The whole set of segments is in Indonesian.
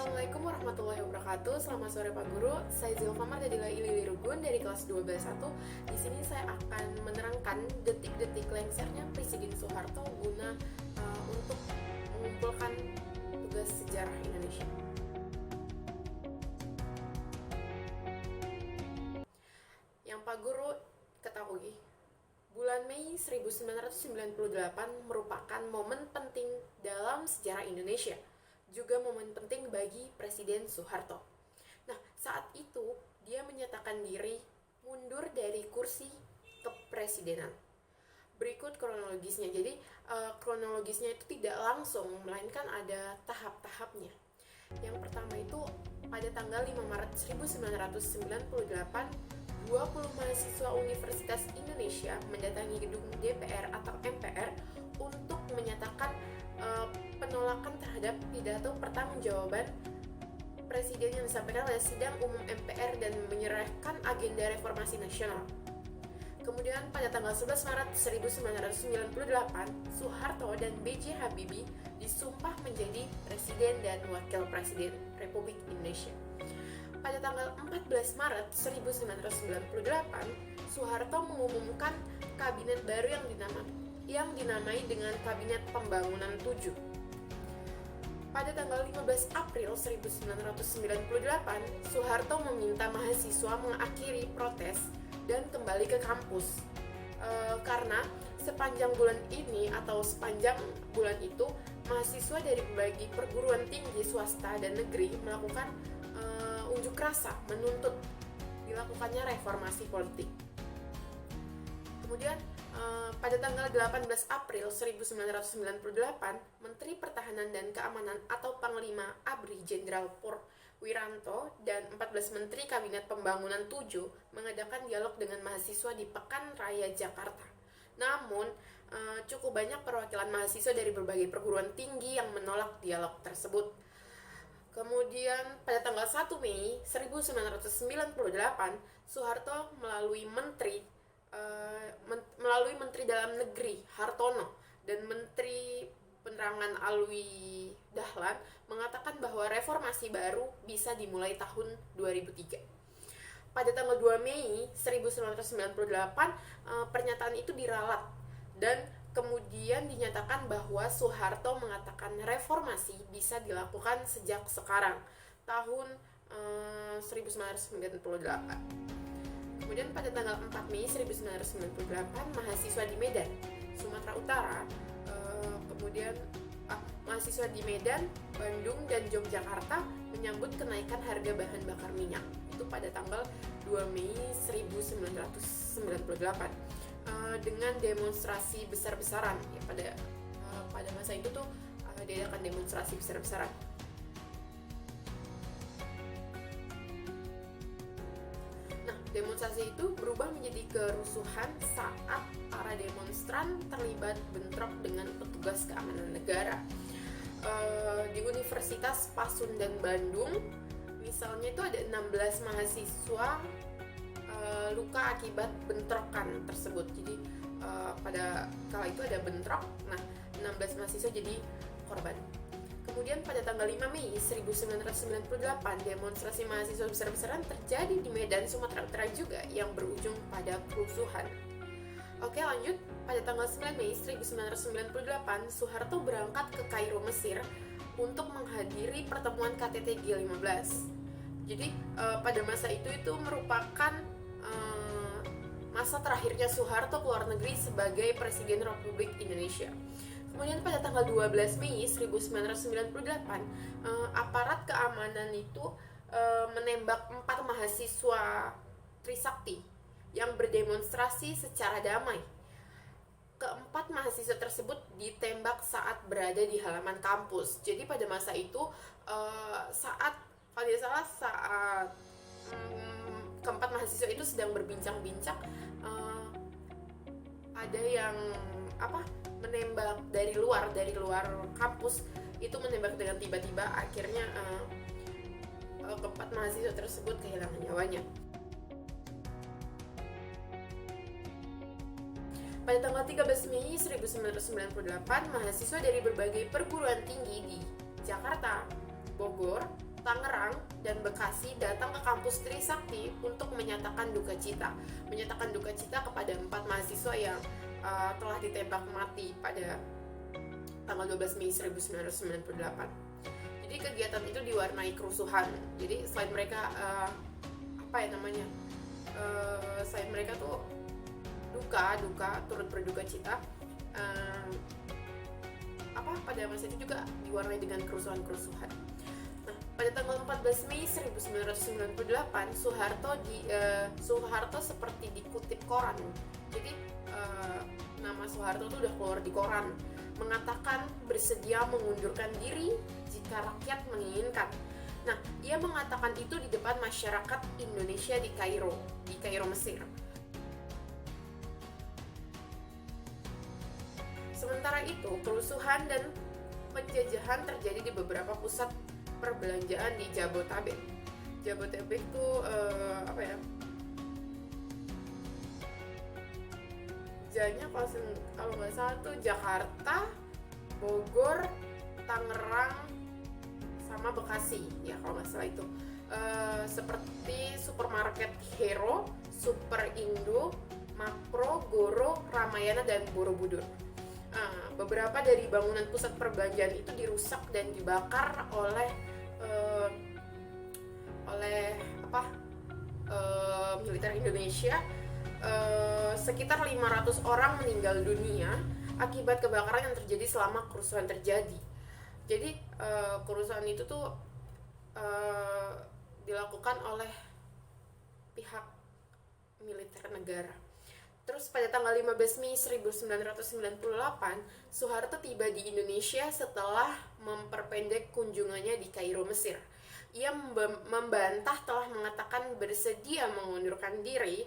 Assalamualaikum warahmatullahi wabarakatuh. Selamat sore Pak Guru. Saya Zilfa Mardadila Ilili Rugun dari kelas 12-1. Di sini saya akan menerangkan detik-detik lengsernya Presiden Soeharto guna untuk mengumpulkan tugas sejarah Indonesia. Yang Pak Guru ketahui, bulan Mei 1998 merupakan momen penting dalam sejarah Indonesia, juga momen penting bagi Presiden Soeharto. Nah, saat itu dia menyatakan diri mundur dari kursi kepresidenan. Berikut kronologisnya. Jadi, kronologisnya itu tidak langsung, melainkan ada tahap-tahapnya. Yang pertama itu pada tanggal 5 Maret 1998, 20 mahasiswa Universitas Indonesia mendatangi gedung DPR atau MPR untuk menyatakan penolakan terhadap pidato pertanggungjawaban Presiden yang disampaikan pada sidang umum MPR dan menyerahkan agenda reformasi nasional. Kemudian pada tanggal 11 Maret 1998, Soeharto dan B.J. Habibie disumpah menjadi Presiden dan Wakil Presiden Republik Indonesia. Pada tanggal 14 Maret 1998, Soeharto mengumumkan kabinet baru yang dinamai dengan Kabinet Pembangunan 7. Pada tanggal 15 April 1998, Soeharto meminta mahasiswa mengakhiri protes dan kembali ke kampus. Karena sepanjang bulan itu, mahasiswa dari berbagai perguruan tinggi swasta dan negeri melakukan unjuk rasa menuntut dilakukannya reformasi politik. Kemudian pada tanggal 18 April 1998, Menteri Pertahanan dan Keamanan atau Panglima ABRI Jenderal Purwiranto dan 14 Menteri Kabinet Pembangunan 7 mengadakan dialog dengan mahasiswa di Pekan Raya Jakarta. Namun, cukup banyak perwakilan mahasiswa dari berbagai perguruan tinggi yang menolak dialog tersebut. Kemudian pada tanggal 1 Mei 1998, Soeharto melalui Menteri Dalam Negeri Hartono dan Menteri Penerangan Alwi Dahlan mengatakan bahwa reformasi baru bisa dimulai tahun 2003. Pada tanggal 2 Mei 1998, pernyataan itu diralat dan kemudian dinyatakan bahwa Soeharto mengatakan reformasi bisa dilakukan sejak sekarang, tahun 1998. Kemudian pada tanggal 4 Mei 1998, mahasiswa di Medan, Sumatera Utara, mahasiswa di Medan, Bandung, dan Yogyakarta menyambut kenaikan harga bahan bakar minyak. Itu pada tanggal 2 Mei 1998. Dengan demonstrasi besar-besaran ya, pada masa itu tuh diadakan demonstrasi besar-besaran. Nah, demonstrasi itu berubah menjadi kerusuhan saat para demonstran terlibat bentrok dengan petugas keamanan negara. Di Universitas Pasundan Bandung, misalnya itu ada 16 mahasiswa luka akibat bentrokan tersebut. Jadi pada kala itu ada bentrok, 16 mahasiswa jadi korban. Kemudian pada tanggal 5 Mei 1998, demonstrasi mahasiswa besar-besaran terjadi di Medan, Sumatera Utara juga yang berujung pada kerusuhan. Oke, lanjut. Pada tanggal 9 Mei 1998, Soeharto berangkat ke Kairo, Mesir untuk menghadiri pertemuan KTT G15. Jadi pada masa itu merupakan masa terakhirnya Soeharto ke luar negeri sebagai Presiden Republik Indonesia. Kemudian pada tanggal 12 Mei 1998, aparat keamanan itu menembak 4 mahasiswa Trisakti yang berdemonstrasi secara damai. Keempat mahasiswa tersebut ditembak saat berada di halaman kampus. Jadi pada masa itu saat keempat mahasiswa itu sedang berbincang-bincang, ada yang menembak dari luar kampus, itu menembak dengan tiba-tiba, akhirnya keempat mahasiswa tersebut kehilangan nyawanya. Pada tanggal 13 Mei 1998, mahasiswa dari berbagai perguruan tinggi di Jakarta, Bogor, Tangerang dan Bekasi datang ke kampus Trisakti untuk menyatakan duka cita kepada 4 mahasiswa yang telah ditembak mati pada tanggal 12 Mei 1998. Jadi kegiatan itu diwarnai kerusuhan. Jadi selain mereka selain mereka tuh duka turut berduka cita, pada masa itu juga diwarnai dengan kerusuhan. Nah, pada tanggal 14 Mei 1998 Soeharto seperti dikutip koran. Jadi nama Soeharto itu udah keluar di koran, mengatakan bersedia mengundurkan diri jika rakyat menginginkan. Nah, ia mengatakan itu di depan masyarakat Indonesia di Kairo Mesir. Sementara itu, kerusuhan dan penjajahan terjadi di beberapa pusat perbelanjaan di Jabodetabek. Jabodetabek itu Janya kalau nggak salah tuh Jakarta, Bogor, Tangerang, sama Bekasi ya kalau nggak salah itu. Seperti supermarket Hero, Super Indo, Makro, Goro, Ramayana, dan Borobudur. Beberapa dari bangunan pusat perbelanjaan itu dirusak dan dibakar oleh militer Indonesia. Sekitar 500 orang meninggal dunia akibat kebakaran yang terjadi selama kerusuhan terjadi. Jadi kerusuhan itu tuh dilakukan oleh pihak militer negara. Terus pada tanggal 15 Mei 1998, Soeharto tiba di Indonesia setelah memperpendek kunjungannya di Kairo, Mesir. Ia membantah telah mengatakan bersedia mengundurkan diri.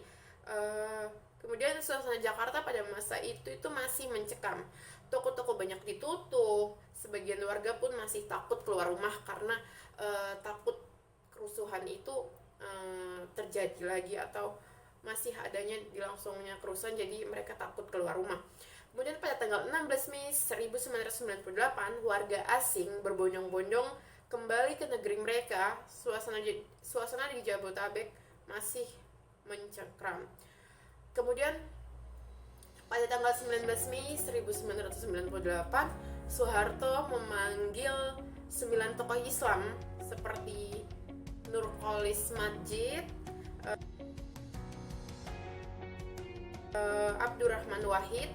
Kemudian suasana Jakarta pada masa itu masih mencekam. Toko-toko banyak ditutup, sebagian warga pun masih takut keluar rumah karena takut kerusuhan itu terjadi lagi atau masih adanya dilangsungnya kerusuhan, jadi mereka takut keluar rumah. Kemudian pada tanggal 16 Mei 1998, warga asing berbondong-bondong kembali ke negeri mereka. Suasana di Jabodetabek masih mencekam. Kemudian pada tanggal 19 Mei 1998, Soeharto memanggil 9 tokoh Islam seperti Nurcholish Madjid, Abdurrahman Wahid,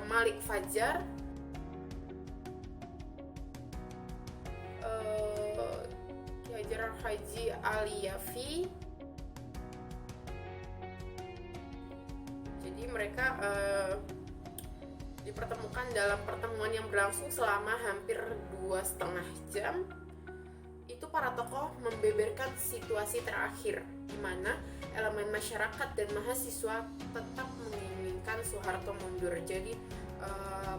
Malik Fajar, Haji Ali Yafi. Jadi mereka dipertemukan dalam pertemuan yang berlangsung selama hampir 2,5 jam. Itu para tokoh membeberkan situasi terakhir di mana elemen masyarakat dan mahasiswa tetap menginginkan Soeharto mundur. Jadi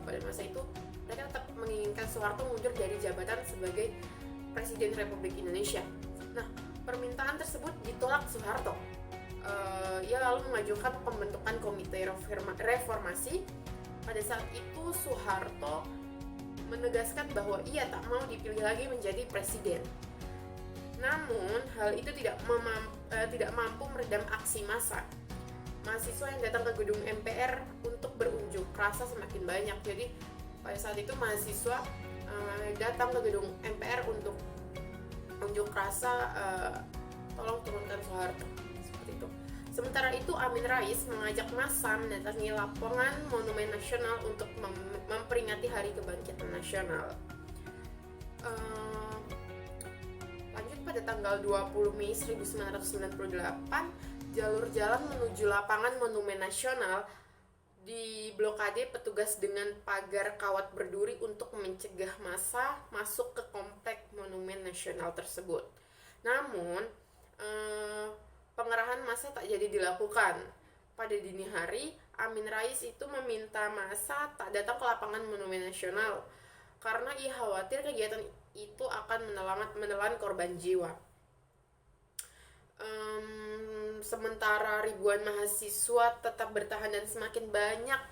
pada masa itu mereka tetap menginginkan Soeharto mundur dari jabatan sebagai Presiden Republik Indonesia. Nah, permintaan tersebut ditolak Soeharto. Ia lalu mengajukan pembentukan Komite Reformasi. Pada saat itu Soeharto menegaskan bahwa ia tak mau dipilih lagi menjadi presiden. Namun hal itu tidak mampu meredam aksi massa. Mahasiswa yang datang ke gedung MPR untuk berunjuk rasa semakin banyak. Jadi pada saat itu mahasiswa datang ke gedung MPR untuk unjuk rasa tolong turunkan Soeharto, seperti itu. Sementara itu Amin Rais mengajak massa mendatangi lapangan Monumen Nasional untuk memperingati Hari Kebangkitan Nasional. Lanjut pada tanggal 20 Mei 1998, jalur jalan menuju lapangan Monumen Nasional diblokade petugas dengan pagar kawat berduri untuk mencegah massa masuk ke komplek Monumen Nasional tersebut. Namun pengerahan massa tak jadi dilakukan. Pada dini hari, Amin Rais itu meminta massa tak datang ke lapangan Monumen Nasional karena ia khawatir kegiatan itu akan menelan korban jiwa. Sementara ribuan mahasiswa tetap bertahan dan semakin banyak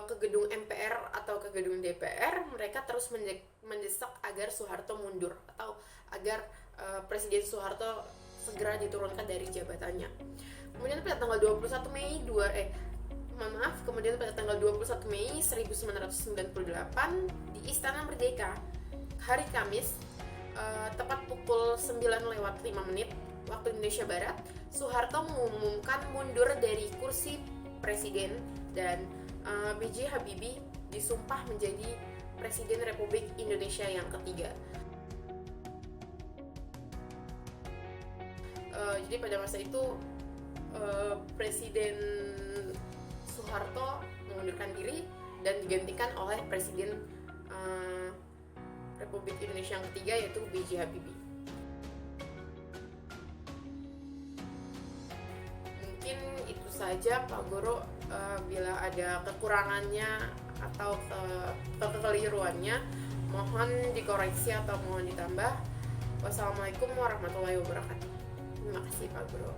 ke gedung MPR atau ke gedung DPR, mereka terus mendesak agar Soeharto mundur atau agar Presiden Soeharto segera diturunkan dari jabatannya. Kemudian pada tanggal 21 Mei kemudian pada tanggal 21 Mei 1998 di Istana Merdeka, hari Kamis, tepat pukul 9:05 waktu Indonesia Barat, Soeharto mengumumkan mundur dari kursi presiden dan B.J. Habibie disumpah menjadi Presiden Republik Indonesia yang ketiga. Jadi pada masa itu Presiden Soeharto mengundurkan diri dan digantikan oleh Presiden Republik Indonesia yang ketiga, yaitu B.J. Habibie. Mungkin itu saja Pak Guru. Bila ada kekurangannya atau kekeliruannya, mohon dikoreksi atau mohon ditambah. Wassalamualaikum warahmatullahi wabarakatuh. Terima kasih Pak Guru.